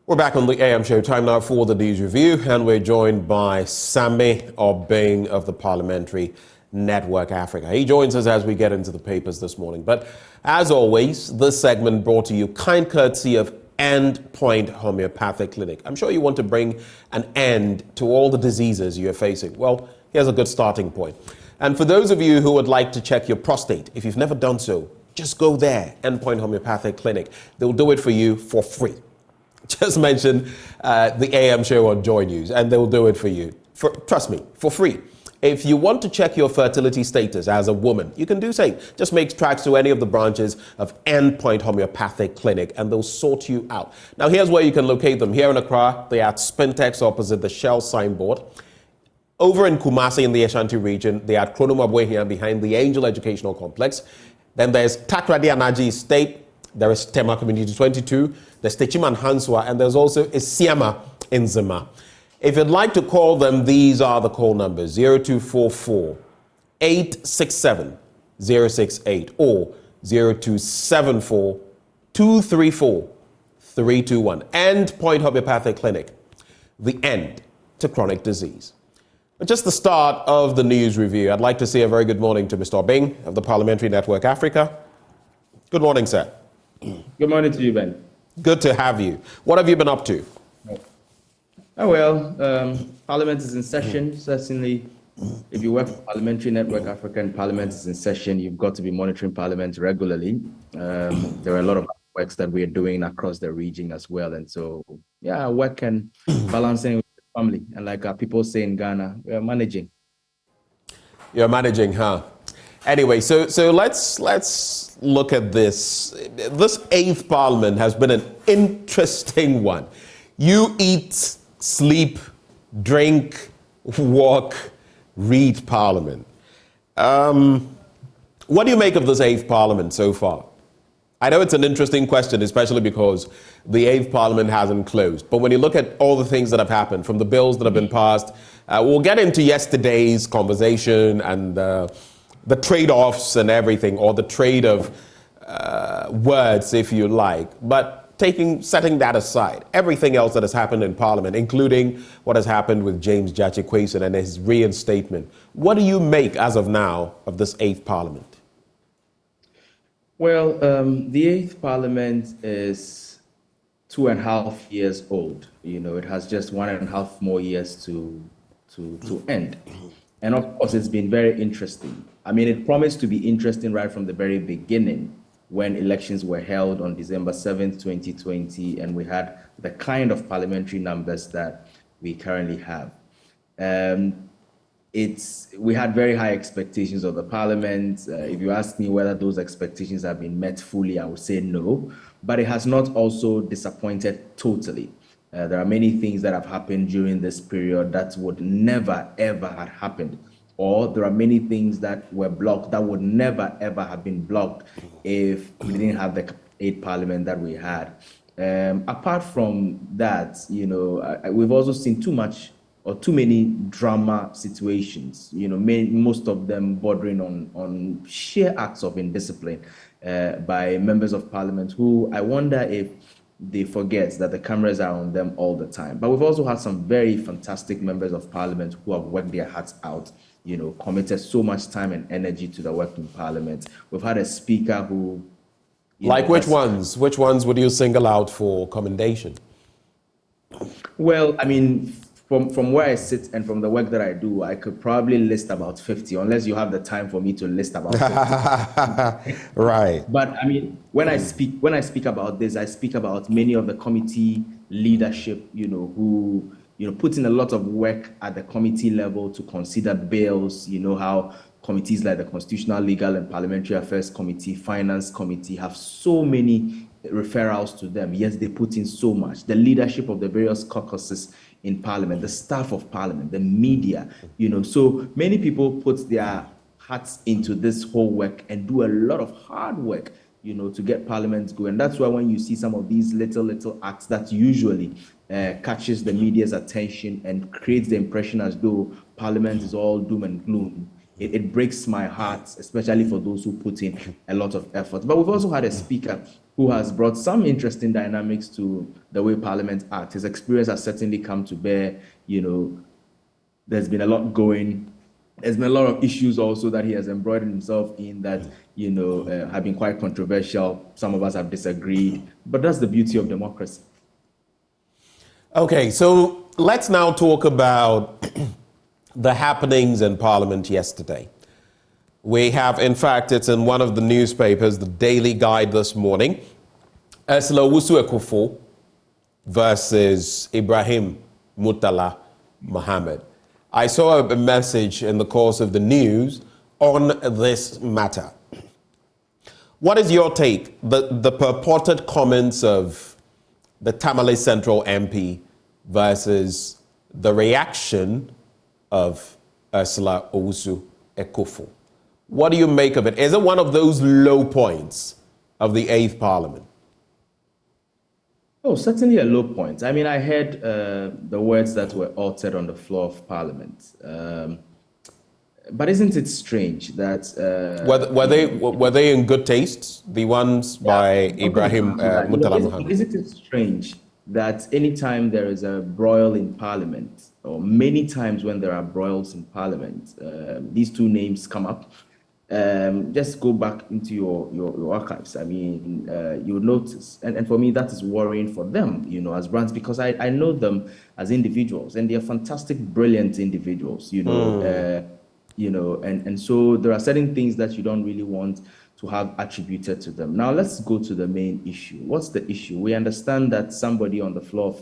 We're back on the AM show. Time now for the news review, and we're joined by Sammy Obeng of the Parliamentary Network Africa. He joins us as we get into the papers this morning. But as always, this segment brought to you kind courtesy of Endpoint Homeopathic Clinic. I'm sure you want to bring an end to all the diseases you're facing. Well, here's a good starting point. And for those of you who would like to check your prostate, if you've never done so, just go there, Endpoint Homeopathic Clinic. They'll do it for you for free. Just mention the AM show on Joy News and they'll do it for you. Trust me, for free. If you want to check your fertility status as a woman, you can do so. Just make tracks to any of the branches of Endpoint Homeopathic Clinic and they'll sort you out. Now here's where you can locate them. Here in Accra, they are at Spintex opposite the Shell signboard. Over in Kumasi in the Ashanti region, they are at Kronoma here behind the Angel Educational Complex. Then there's Takrady Anaji Estate. There is Tema Community 22, there's Techiman Hanswa, and there's also Isiama in Zima. If you'd like to call them, these are the call numbers: 0244 867 068 or 0274 234 321. Endpoint Homeopathic Clinic, the end to chronic disease. But just the start of the news review, I'd like to say a very good morning to Mr. Obeng of the Parliamentary Network Africa. Good morning, sir. Good morning to you, Ben. Good to have you. What have you been up to? Oh, well, Parliament is in session. Certainly, if you work for Parliamentary Network Africa and Parliament is in session, you've got to be monitoring Parliament regularly. There are a lot of works that we are doing across the region as well. And so, yeah, work and balancing with the family. And like people say in Ghana, we are managing. You're managing, huh? Anyway, so let's look at this. This 8th Parliament has been an interesting one. You eat, sleep, drink, walk, read Parliament. What do you make of this 8th Parliament so far? I know it's an interesting question, especially because the 8th Parliament hasn't closed. But when you look at all the things that have happened, from the bills that have been passed, we'll get into yesterday's conversation and the trade-offs and everything, or the trade of words, if you like. But setting that aside, everything else that has happened in Parliament, including what has happened with James Gyakye and his reinstatement, what do you make as of now of this 8th Parliament? Well, the 8th Parliament is 2.5 years old. You know, it has just 1.5 more years to end. And of course, it's been very interesting. I mean, it promised to be interesting right from the very beginning when elections were held on December 7th, 2020, and we had the kind of parliamentary numbers that we currently have. We had very high expectations of the parliament. If you ask me whether those expectations have been met fully, I would say no, but it has not also disappointed totally. There are many things that have happened during this period that would never, ever have happened. Or there are many things that were blocked that would never, ever have been blocked if we didn't have the 8th Parliament that we had. Apart from that, you know, we've also seen too many drama situations, you know, most of them bordering on sheer acts of indiscipline by members of Parliament who I wonder if they forget that the cameras are on them all the time. But we've also had some very fantastic members of Parliament who have worked their hearts out, you know, committed so much time and energy to the work in Parliament. We've had a speaker who... Like which ones? Which ones would you single out for commendation? Well, I mean, from where I sit and from the work that I do, I could probably list about 50, unless you have the time for me to list about 50. Right. But I mean, when I speak about this, I speak about many of the committee leadership, you know, who, you know, put in a lot of work at the committee level to consider bills. You know how committees like the Constitutional, Legal and Parliamentary Affairs Committee, Finance Committee have so many referrals to them. Yes, they put in so much. The leadership of the various caucuses in Parliament, the staff of Parliament, the media, you know, so many people put their hearts into this whole work and do a lot of hard work, you know, to get Parliament going. And that's why when you see some of these little acts that usually catches the media's attention and creates the impression as though Parliament is all doom and gloom, it breaks my heart, especially for those who put in a lot of effort. But we've also had a speaker who has brought some interesting dynamics to the way Parliament acts. His experience has certainly come to bear. There's been a lot going. There's been a lot of issues also that he has embroidered himself in that, have been quite controversial. Some of us have disagreed, but that's the beauty of democracy. Okay, so let's now talk about the happenings in Parliament yesterday. We have, in fact, it's in one of the newspapers, the Daily Guide this morning, Ursula Owusu-Ekufo versus Ibrahim Murtala Mohammed. I saw a message in the course of the news on this matter. What is your take? The purported comments of the Tamale Central MP versus the reaction of Ursula Owusu-Ekufo. What do you make of it? Is it one of those low points of the 8th Parliament? Oh, certainly a low point. I mean, I heard the words that were uttered on the floor of Parliament. But isn't it strange that... were they in good taste, the ones by Ibrahim Murtala Mohammed? Isn't it strange that anytime there is a broil in Parliament, or many times when there are broils in Parliament, these two names come up? Just go back into your archives. I mean, you'll notice, and for me, that is worrying for them, as brands, because I know them as individuals, and they are fantastic, brilliant individuals, and so there are certain things that you don't really want to have attributed to them. Now, let's go to the main issue. What's the issue? We understand that somebody on the floor,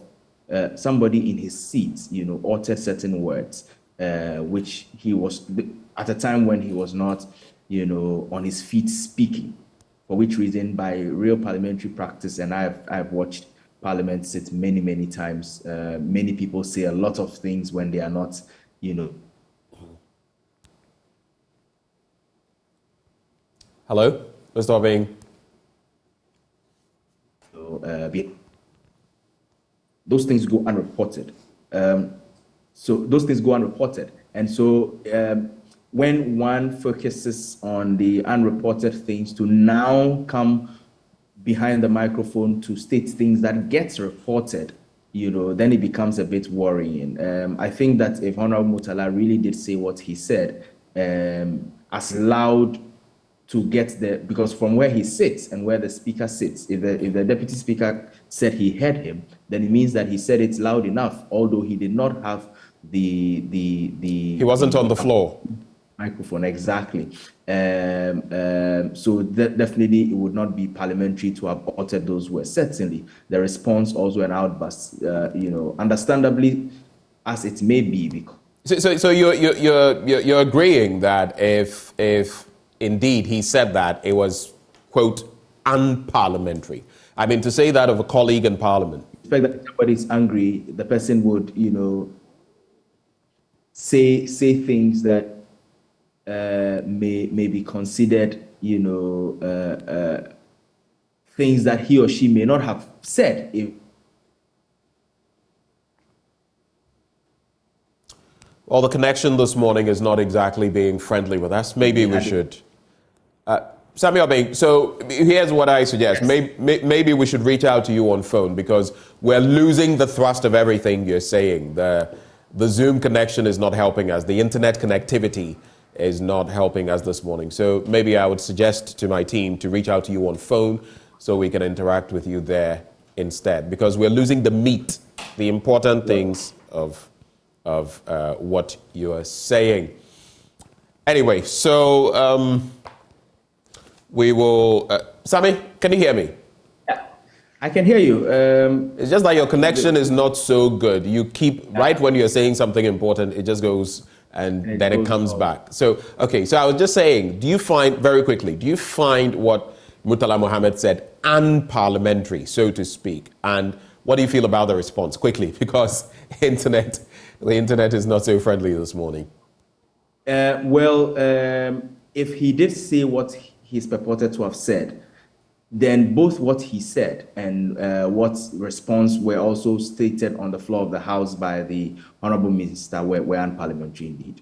somebody in his seat, uttered certain words, which he was, at a time when he was not, on his feet speaking, for which reason, by real parliamentary practice, and I've watched Parliament sit many, many times, many people say a lot of things when they are not, Hello, Mr. Obing. Those things go unreported. And so when one focuses on the unreported things to now come behind the microphone to state things that gets reported, then it becomes a bit worrying. I think that if Honorable Murtala really did say what he said, as loud to get there, because from where he sits and where the speaker sits, if the deputy speaker said he heard him, then it means that he said it loud enough, although he did not have the he wasn't on the floor. Microphone, exactly. So definitely it would not be parliamentary to have uttered those words. Certainly, the response also an outburst, understandably as it may be. Because so you're agreeing that if indeed he said that, it was, quote, unparliamentary. I mean, to say that of a colleague in Parliament. Expect that if somebody is angry, the person would, say things that may be considered, things that he or she may not have said. Well, the connection this morning is not exactly being friendly with us. Maybe we should. Samuel Bing, so here's what I suggest. Yes. Maybe we should reach out to you on phone, because we're losing the thrust of everything you're saying. The Zoom connection is not helping us. The internet connectivity is not helping us this morning. So maybe I would suggest to my team to reach out to you on phone so we can interact with you there instead, because we're losing the meat, the important things of what you are saying. Anyway, so we will... Sammy, can you hear me? Yeah, I can hear you. It's just that your connection is not so good. You keep, right when you're saying something important, it just goes and then it comes back. So, okay, so I was just saying, do you find what Murtala Mohammed said unparliamentary, so to speak? And what do you feel about the response? Quickly, because the internet is not so friendly this morning. If he did say what he's purported to have said, then both what he said and what response were also stated on the floor of the House by the Honorable Minister were unparliamentary indeed.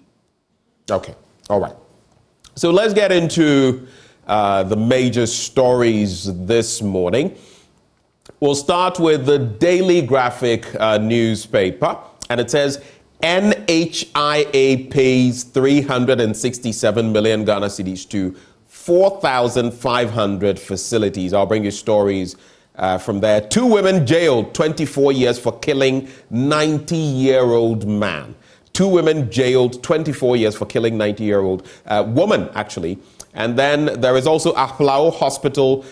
Okay, all right. So let's get into the major stories this morning. We'll start with the Daily Graphic newspaper, and it says NHIS pays 367 million Ghana cedis to 4,500 facilities. I'll bring you stories from there. 2 women jailed 24 years for killing 90-year-old man. 2 women jailed 24 years for killing 90-year-old woman, actually. And then there is also Aflao Hospital,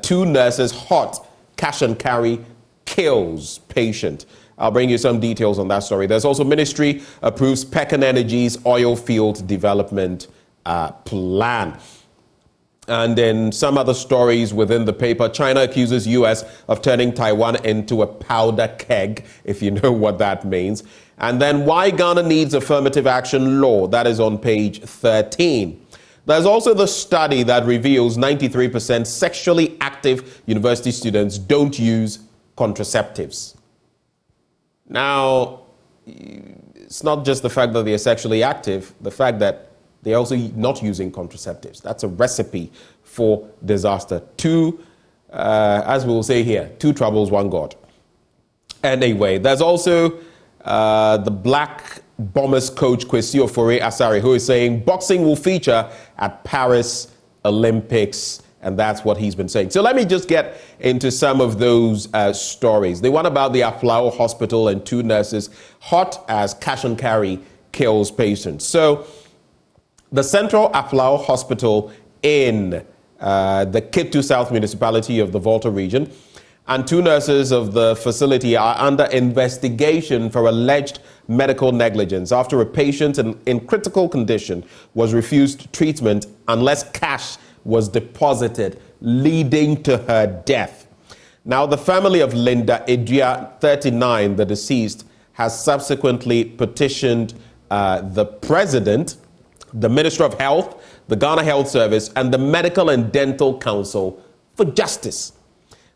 2 nurses hot, cash and carry, kills patient. I'll bring you some details on that story. There's also Ministry approves Pecan Energy's oil field development plan. And in some other stories within the paper, China accuses U.S. of turning Taiwan into a powder keg, if you know what that means. And then why Ghana needs affirmative action law, that is on page 13. There's also the study that reveals 93% sexually active university students don't use contraceptives. Now, it's not just the fact that they're sexually active, the fact that they're also not using contraceptives. That's a recipe for disaster. As we will say here, 2 troubles, 1 God. Anyway, there's also the Black Bombers coach Kwesi Ofori Asari, who is saying boxing will feature at Paris Olympics. And that's what he's been saying. So let me just get into some of those stories. The one about the Aflao Hospital and 2 nurses hot as cash and carry kills patients. So the Central Aflao Hospital in the Kitu South municipality of the Volta region and 2 nurses of the facility are under investigation for alleged medical negligence after a patient in critical condition was refused treatment unless cash was deposited, leading to her death. Now, the family of Linda Edria, 39, the deceased, has subsequently petitioned the president, the Minister of Health, the Ghana Health Service, and the Medical and Dental Council for justice.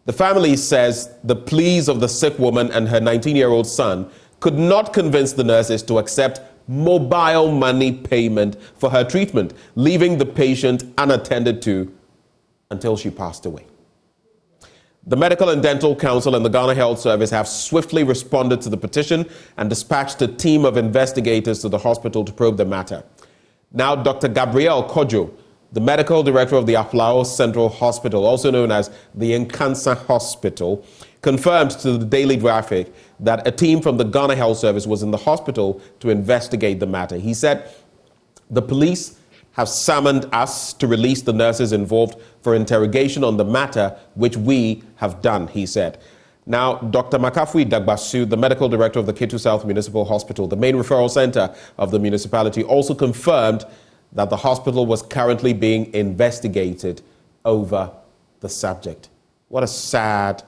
The family says the pleas of the sick woman and her 19-year-old son could not convince the nurses to accept mobile money payment for her treatment, leaving the patient unattended to until she passed away. The Medical and Dental Council and the Ghana Health Service have swiftly responded to the petition and dispatched a team of investigators to the hospital to probe the matter. Now, Dr. Gabrielle Kojo, the medical director of the Aflao Central Hospital, also known as the Nkansa Hospital, confirmed to the Daily Graphic that a team from the Ghana Health Service was in the hospital to investigate the matter. He said, the police have summoned us to release the nurses involved for interrogation on the matter, which we have done, he said. Now, Dr. Makafui Dagbasu, the medical director of the Kitu South Municipal Hospital, the main referral center of the municipality, also confirmed that the hospital was currently being investigated over the subject. What a sad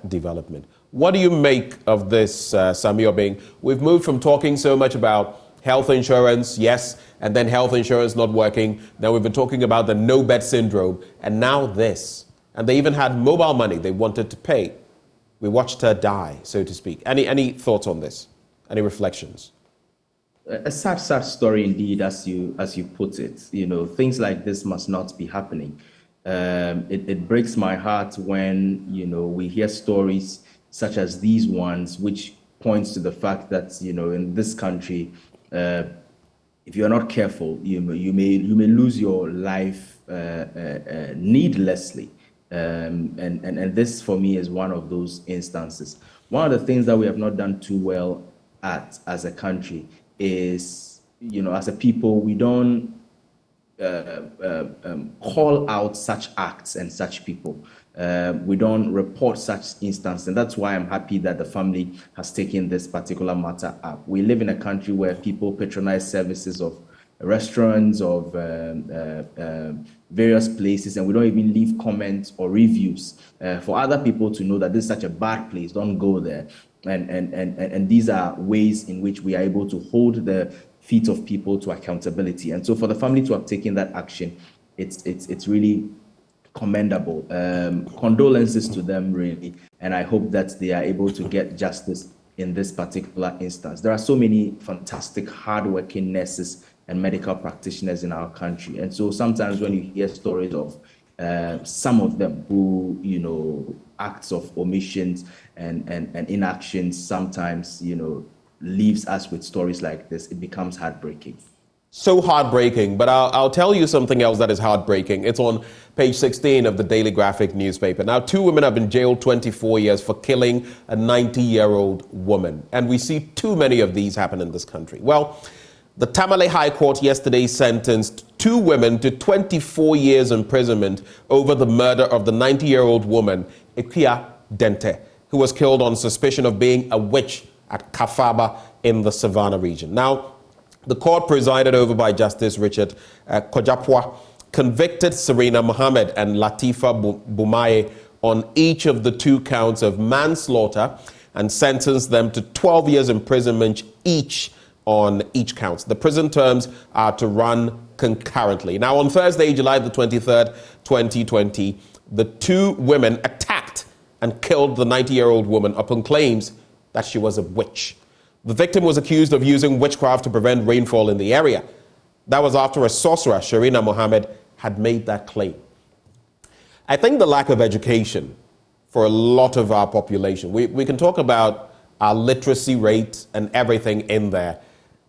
development. What do you make of this, Sami Obeng? We've moved from talking so much about health insurance, yes, and then health insurance not working. Now we've been talking about the no-bet syndrome, and now this. And they even had mobile money they wanted to pay. We watched her die, so to speak. Any thoughts on this? Any reflections? A sad story indeed, as you put it. You know, things like this must not be happening. It breaks my heart when, you know, we hear stories such as these ones, which points to the fact that, you know, in this country, if you're not careful, you may lose your life needlessly. And this, for me, is one of those instances. One of the things that we have not done too well at as a country is, you know, as a people, we don't call out such acts and such people. We don't report such instances, and that's why I'm happy that the family has taken this particular matter up. We live in a country where people patronize services of restaurants, of various places, and we don't even leave comments or reviews for other people to know that this is such a bad place, don't go there. And these are ways in which we are able to hold the feet of people to accountability. And so for the family to have taken that action, it's really commendable. Condolences to them, really. And I hope that they are able to get justice in this particular instance. There are so many fantastic, hardworking nurses and medical practitioners in our country. And so sometimes when you hear stories of some of them who, acts of omissions and inactions sometimes, leaves us with stories like this, it becomes heartbreaking. So heartbreaking, but I'll tell you something else that is heartbreaking. It's on page 16 of the Daily Graphic newspaper. Now, 2 women have been jailed 24 years for killing a 90-year-old woman. And we see too many of these happen in this country. Well, the Tamale High Court yesterday sentenced 2 women to 24 years imprisonment over the murder of the 90-year-old woman, Ekia Dente, who was killed on suspicion of being a witch at Kafaba in the Savannah region. Now, the court, presided over by Justice Richard Kojapwa, convicted Serena Mohammed and Latifa Bumaye on each of the 2 counts of manslaughter and sentenced them to 12 years imprisonment each on each count. The prison terms are to run concurrently. Now, on Thursday, July the 23rd, 2020, the 2 women attacked and killed the 90-year-old woman upon claims that she was a witch. The victim was accused of using witchcraft to prevent rainfall in the area. That was after a sorcerer, Serena Mohammed, had made that claim. I think the lack of education for a lot of our population, we can talk about our literacy rate and everything in there,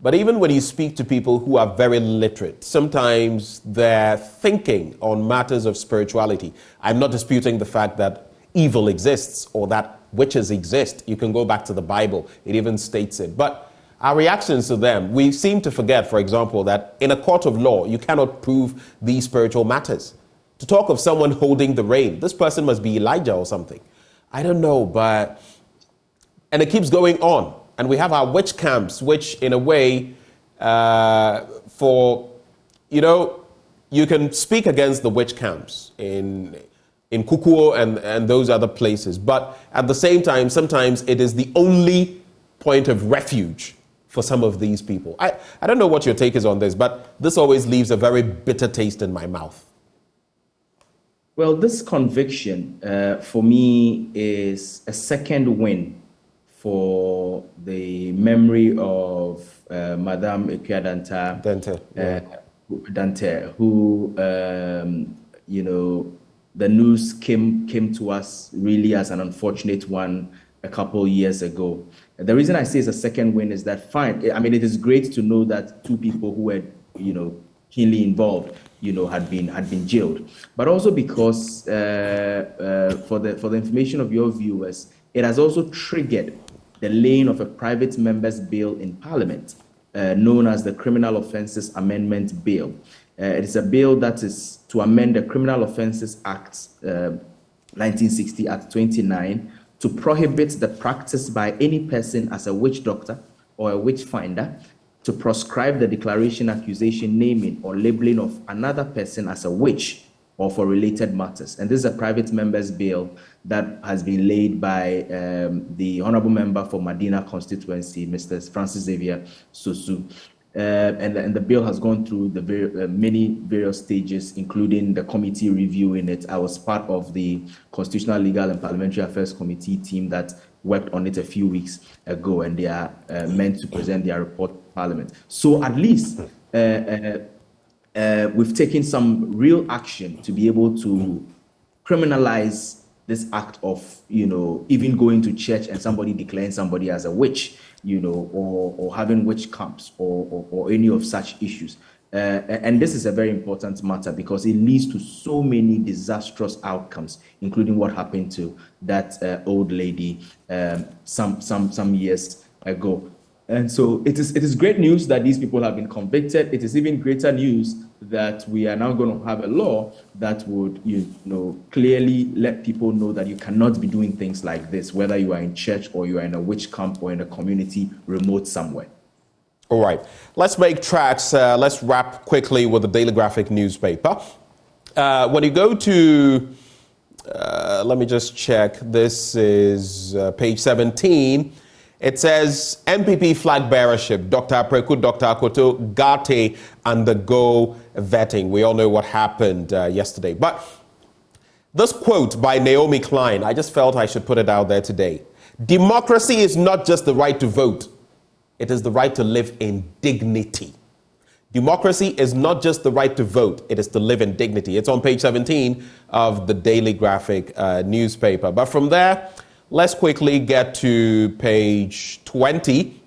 but even when you speak to people who are very literate, sometimes their thinking on matters of spirituality, I'm not disputing the fact that evil exists or that witches exist. You can go back to the Bible. It even states it. But our reactions to them, we seem to forget, for example, that in a court of law, you cannot prove these spiritual matters. To talk of someone holding the rain, this person must be Elijah or something. I don't know, but... And it keeps going on. And we have our witch camps, which in a way, you can speak against the witch camps in Kukuo and those other places. But at the same time, sometimes it is the only point of refuge for some of these people. I don't know what your take is on this, but this always leaves a very bitter taste in my mouth. Well, this conviction for me is a second win for the memory of Madame Ekia Dante, who, the news came to us really as an unfortunate one a couple years ago. The reason I say it's a second win is that it is great to know that 2 people who were, keenly involved, had been jailed, but also because for the information of your viewers, it has also triggered the laying of a private member's bill in Parliament, known as the Criminal Offences Amendment Bill. It is a bill that is to amend the Criminal Offences Act 1960 Act 29 to prohibit the practice by any person as a witch doctor or a witch finder to proscribe the declaration, accusation, naming, or labeling of another person as a witch or for related matters. And this is a private member's bill that has been laid by the Honourable Member for Medina constituency, Mr. Francis Xavier Sosu. And the bill has gone through the many various stages, including the committee reviewing it. I was part of the Constitutional, Legal and Parliamentary Affairs Committee team that worked on it a few weeks ago, and they are meant to present their report to Parliament. So at least we've taken some real action to be able to criminalize this act of, even going to church and somebody declaring somebody as a witch, or having witch camps or any of such issues. And this is a very important matter because it leads to so many disastrous outcomes, including what happened to that old lady some years ago. And so it is great news that these people have been convicted. It is even greater news that we are now going to have a law that would, clearly let people know that you cannot be doing things like this, whether you are in church or you are in a witch camp or in a community remote somewhere. All right, let's make tracks. Let's wrap quickly with the Daily Graphic newspaper. When you go to, let me just check, this is page 17. It says, MPP flag bearership, Dr. Apreku, Dr. Akoto, Gate undergo vetting. We all know what happened yesterday. But this quote by Naomi Klein, I just felt I should put it out there today. Democracy is not just the right to vote. It is the right to live in dignity. Democracy is not just the right to vote, it is to live in dignity. It's on page 17 of the Daily Graphic newspaper. But from there, let's quickly get to page 20.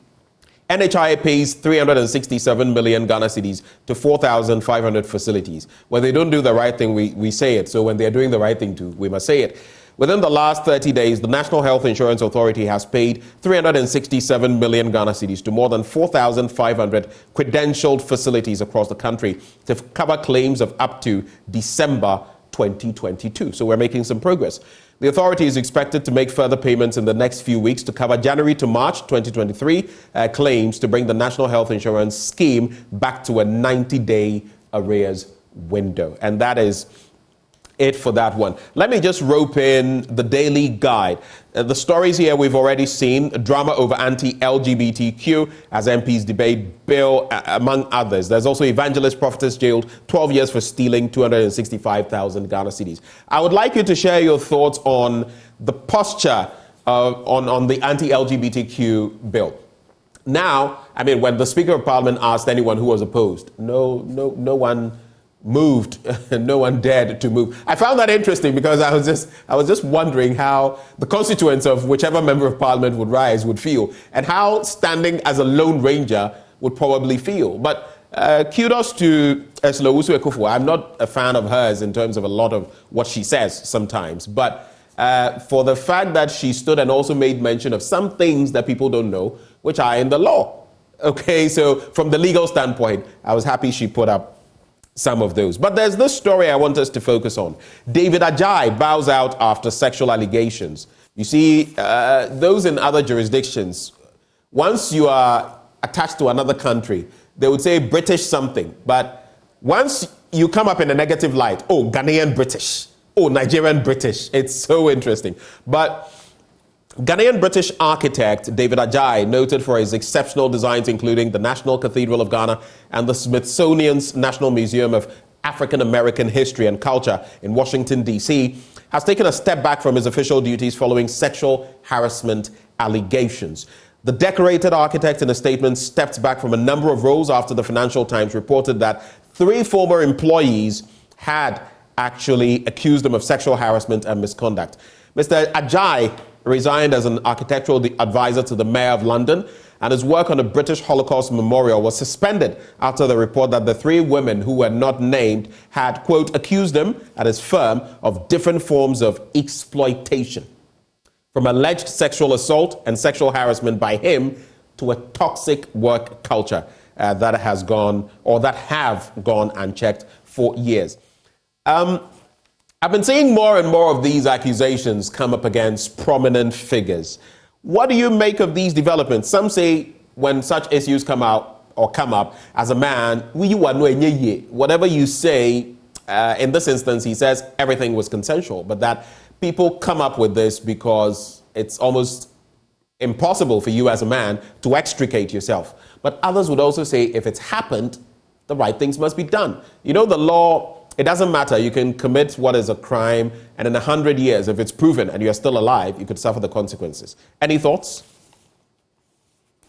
NHIS pays 367 million Ghana cedis to 4,500 facilities. When they don't do the right thing, we say it. So when they're doing the right thing too, we must say it. Within the last 30 days, the National Health Insurance Authority has paid 367 million Ghana cedis to more than 4,500 credentialed facilities across the country to cover claims of up to December 2022. So we're making some progress. The authority is expected to make further payments in the next few weeks to cover January to March 2023 claims to bring the National Health Insurance Scheme back to a 90-day arrears window. And that is it for that one. Let me just rope in the Daily Guide. The stories here we've already seen. Drama over anti-LGBTQ as MPs debate bill, among others. There's also evangelist prophetess jailed 12 years for stealing 265,000 Ghana cedis. I would like you to share your thoughts on the posture on the anti-LGBTQ bill. Now, I mean, when the Speaker of Parliament asked anyone who was opposed, no one moved, no one dared to move. I found that interesting because I was just wondering how the constituents of whichever member of parliament would rise would feel, and how standing as a lone ranger would probably feel. But kudos to Eslowusu Ekufo. I'm not a fan of hers in terms of a lot of what she says sometimes, but for the fact that she stood and also made mention of some things that people don't know, which are in the law. Okay, so from the legal standpoint, I was happy she put up some of those. But there's this story I want us to focus on. David Ajay bows out after sexual allegations. You see, those in other jurisdictions, once you are attached to another country, they would say British something. But once you come up in a negative light, oh, Ghanaian British, oh, Nigerian British. It's so interesting. But Ghanaian British architect David Ajay, noted for his exceptional designs including the National Cathedral of Ghana and the Smithsonian's National Museum of African American History and Culture in Washington, D.C., has taken a step back from his official duties following sexual harassment allegations. The decorated architect in a statement stepped back from a number of roles after the Financial Times reported that 3 former employees had actually accused him of sexual harassment and misconduct. Mr. Ajay resigned as an architectural advisor to the Mayor of London, and his work on a British Holocaust memorial was suspended after the report that the 3 women who were not named had, quote, accused him at his firm of different forms of exploitation, from alleged sexual assault and sexual harassment by him to a toxic work culture that have gone unchecked for years. I've been seeing more and more of these accusations come up against prominent figures. What do you make of these developments? Some say when such issues come up as a man, whatever you say, in this instance, he says everything was consensual, but that people come up with this because it's almost impossible for you as a man to extricate yourself. But others would also say if it's happened, the right things must be done. You know, the law, it doesn't matter. You can commit what is a crime, and in 100 years, if it's proven and you're still alive, you could suffer the consequences. Any thoughts?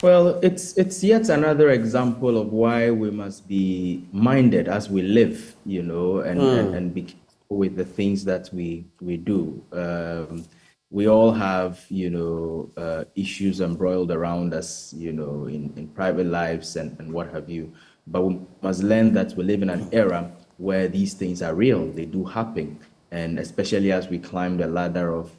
Well, it's yet another example of why we must be minded as we live, you know, and be careful with the things that we do. We all have, you know, issues embroiled around us, you know, in private lives and what have you. But we must learn that we live in an era where these things are real, they do happen. And especially as we climb the ladder of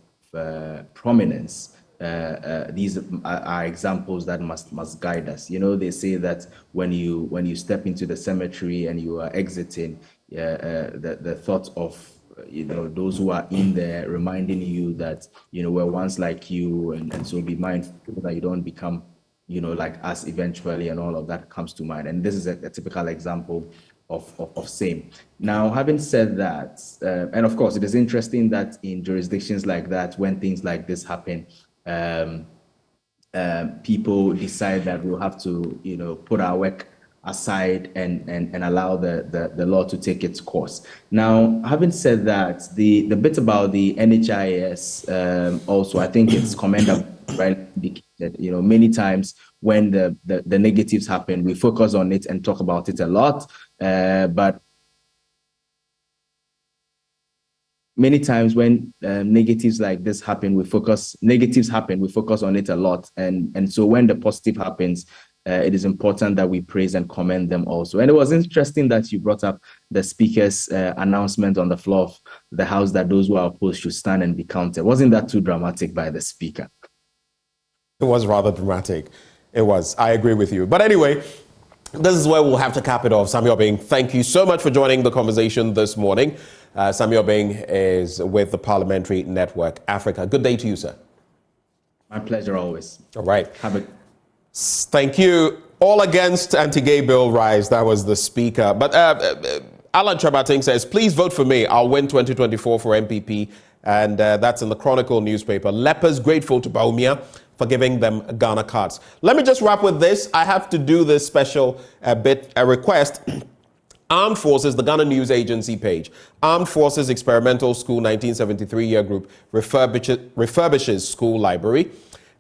prominence, these are examples that must guide us. You know, they say that when you step into the cemetery and you are exiting, the thought of, you know, those who are in there reminding you that, you know, we're once like you, and so be mindful that you don't become, you know, like us eventually, and all of that comes to mind. And this is a typical example of same. Now, having said that, and of course, it is interesting that in jurisdictions like that, when things like this happen, people decide that we'll have to, you know, put our work aside and allow the law to take its course. Now, having said that, the bit about the NHIS, also, I think it's commendable, right? Because, you know, many times when the negatives happen, we focus on it and talk about it a lot. But many times when negatives like this happen, we focus on it a lot. And so when the positive happens, it is important that we praise and commend them also. And it was interesting that you brought up the speaker's announcement on the floor of the House that those who are opposed should stand and be counted. Wasn't that too dramatic by the speaker? It was rather dramatic. It was. I agree with you. But anyway, this is where we'll have to cap it off. Samuel Bing, thank you so much for joining the conversation this morning. Samuel Bing is with the Parliamentary Network Africa. Good day to you, sir. My pleasure always. All right. Thank you. All against anti-gay bill rise. That was the speaker. But Alan Chabating says, please vote for me. I'll win 2024 for MPP. And that's in the Chronicle newspaper. Lepers grateful to Baumia for giving them Ghana cards. Let me just wrap with this. I have to do this special request. Armed Forces, the Ghana News Agency page. Armed Forces Experimental School 1973 year group refurbishes school library.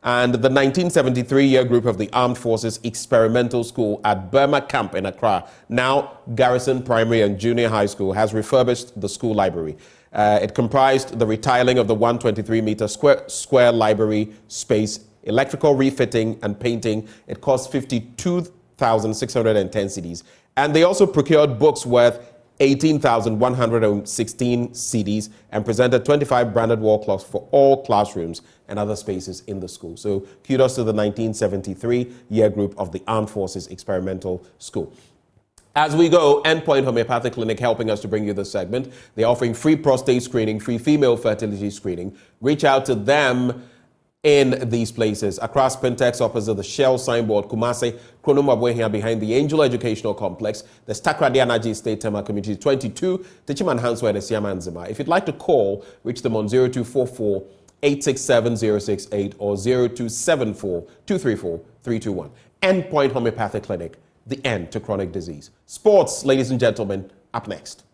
And the 1973 year group of the Armed Forces Experimental School at Burma Camp in Accra, now Garrison Primary and Junior High School, has refurbished the school library. It comprised the retiling of the 123-meter square library space, electrical refitting and painting. It cost 52,610 cedis. And they also procured books worth 18,116 cedis and presented 25 branded wall clocks for all classrooms and other spaces in the school. So kudos to the 1973 year group of the Armed Forces Experimental School. As we go, Endpoint Homeopathic Clinic helping us to bring you this segment. They're offering free prostate screening, free female fertility screening. Reach out to them in these places. Across Pintex, opposite the Shell signboard, Kumasi, Kronumabwehia behind the Angel Educational Complex, the Stakradianaji State Tema Community 22, Tichiman Hanswa, the Siamanzima. If you'd like to call, reach them on 0244 867 068 or 0274 234 321. Endpoint Homeopathic Clinic, the end to chronic disease. Sports, ladies and gentlemen, up next.